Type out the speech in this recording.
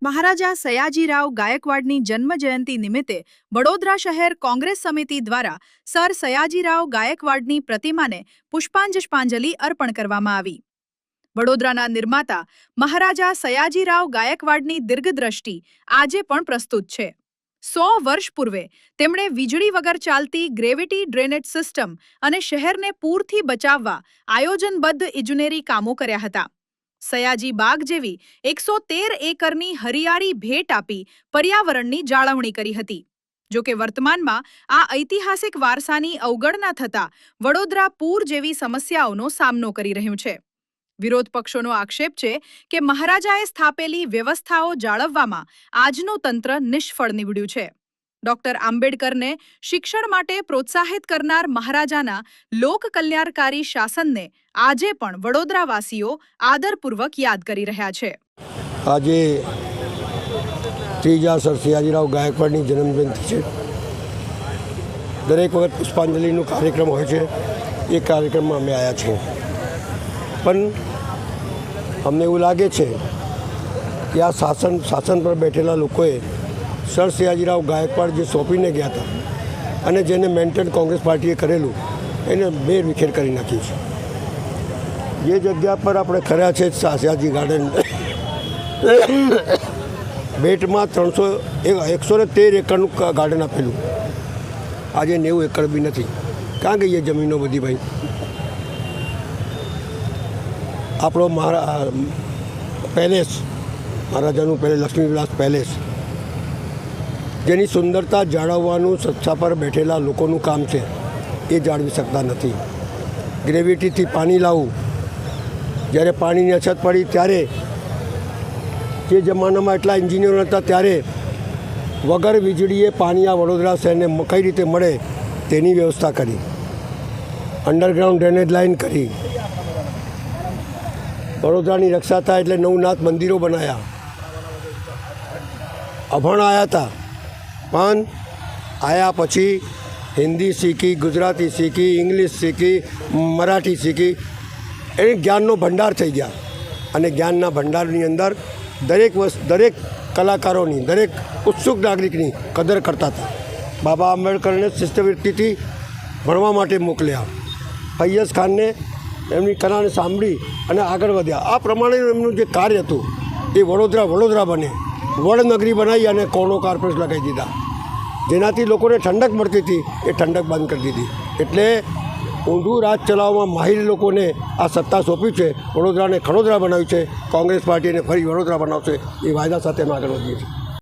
મહારાજા સયાજીરાવ ગાયકવાડની જન્મજયંતિ નિમિત્તે વડોદરા શહેર કોંગ્રેસ સમિતિ દ્વારા સર સયાજીરાવ ગાયકવાડની પ્રતિમાને પુષ્પાંજલિ અર્પણ કરવામાં આવી। વડોદરાના નિર્માતા મહારાજા સયાજીરાવ ગાયકવાડની દીર્ઘદ્રષ્ટિ આજે પણ પ્રસ્તુત છે। 100 વર્ષ પૂર્વે તેમણે વીજળી વગર ચાલતી ગ્રેવિટી ડ્રેનેજ સિસ્ટમ અને શહેરને પૂરથી બચાવવા આયોજનબદ્ધ ઇજનેરી કામો કર્યા હતા। સયાજી બાગ જેવી 113 એકરની હરિયાળી ભેટ આપી પર્યાવરણની જાળવણી કરી હતી। જો કે વર્તમાનમાં આ ઐતિહાસિક વારસાની અવગણના થતા વડોદરા પૂર જેવી સમસ્યાઓનો સામનો કરી રહ્યું છે। વિરોધ પક્ષોનો આક્ષેપ છે કે મહારાજાએ સ્થાપેલી વ્યવસ્થાઓ જાળવવામાં આજનું તંત્ર નિષ્ફળ નીવડ્યું છે। ડોક્ટર આંબેડકરને શિક્ષણ માટે પ્રોત્સાહિત કરનાર મહારાજાના લોક કલ્યાણકારી શાસનને આજે પણ વડોદરાવાસીઓ આદરપૂર્વક યાદ કરી રહ્યા છે। આજે ત્રીજા સર સયાજીરાવ ગાયકવાડની જન્મજયંતિ છે। દરેક વખત પુષ્પાંજલિનો કાર્યક્રમ હોય છે। એ કાર્યક્રમમાં અમે આવ્યા છીએ, પણ અમને એવું લાગે છે કે આ શાસન પર બેઠેલા લોકોએ સર સયાજીરાવ ગાયકવાડ જે સોંપીને ગયા હતા અને જેને મેન્ટેન કોંગ્રેસ પાર્ટીએ કરેલું એને બેર વિખેર કરી નાખી છે। જે જગ્યા પર આપણે કર્યા છે સયાજી ગાર્ડન, બેટમાં 113 એકરનું ગાર્ડન આપેલું, આજે 90 એકર બી નથી। ક્યાં ગઈ એ જમીનો બધી ભાઈ? આપણો પેલેસ, મહારાજાનું પેલેસ, લક્ષ્મીવિલાસ પેલેસ, જેની સુંદરતા જાળવવાનું સત્તા પર બેઠેલા લોકોનું કામ છે, એ જાળવી શકતા નથી। ગ્રેવિટીથી પાણી લાવવું, જ્યારે પાણીની અછત પડી ત્યારે જે જમાનામાં એટલા એન્જિનિયરો હતા ત્યારે વગર વીજળીએ પાણી આ વડોદરા શહેરને કઈ રીતે મળે તેની વ્યવસ્થા કરી, અંડરગ્રાઉન્ડ ડ્રેનેજ લાઇન કરી, વડોદરાની રક્ષા થાય એટલે નવનાથ મંદિરો બનાવ્યા। અભણ આવ્યા હતા, પણ આવ્યા પછી હિન્દી શીખી, ગુજરાતી શીખી, ઇંગ્લિશ શીખી, મરાઠી શીખી, એ જ્ઞાનનો ભંડાર થઈ ગયા। અને જ્ઞાનના ભંડારની અંદર દરેક કલાકારોની, દરેક ઉત્સુક નાગરિકની કદર કરતા હતા। બાબા આંબેડકરને શિષ્યવૃત્તિથી ભણવા માટે મોકલ્યા, ફૈયઝ ખાનને એમની કલાને સાંભળી અને આગળ વધ્યા। આ પ્રમાણે એમનું જે કાર્ય હતું એ વડોદરા બને, વડનગરી બનાવી અને કોર્નો કાર્પોરેટ લગાવી દીધા, જેનાથી લોકોને ઠંડક મળતી હતી એ ઠંડક બંધ કરી દીધી। એટલે ઊંધું રાજ ચલાવવામાં માહિર લોકોને આ સત્તા સોંપ્યું છે, વડોદરાને ખડોદરા બનાવ્યું છે। કોંગ્રેસ પાર્ટીને ફરી વડોદરા બનાવશે એ વાયદા સાથે અમે આગળ વધીએ છીએ।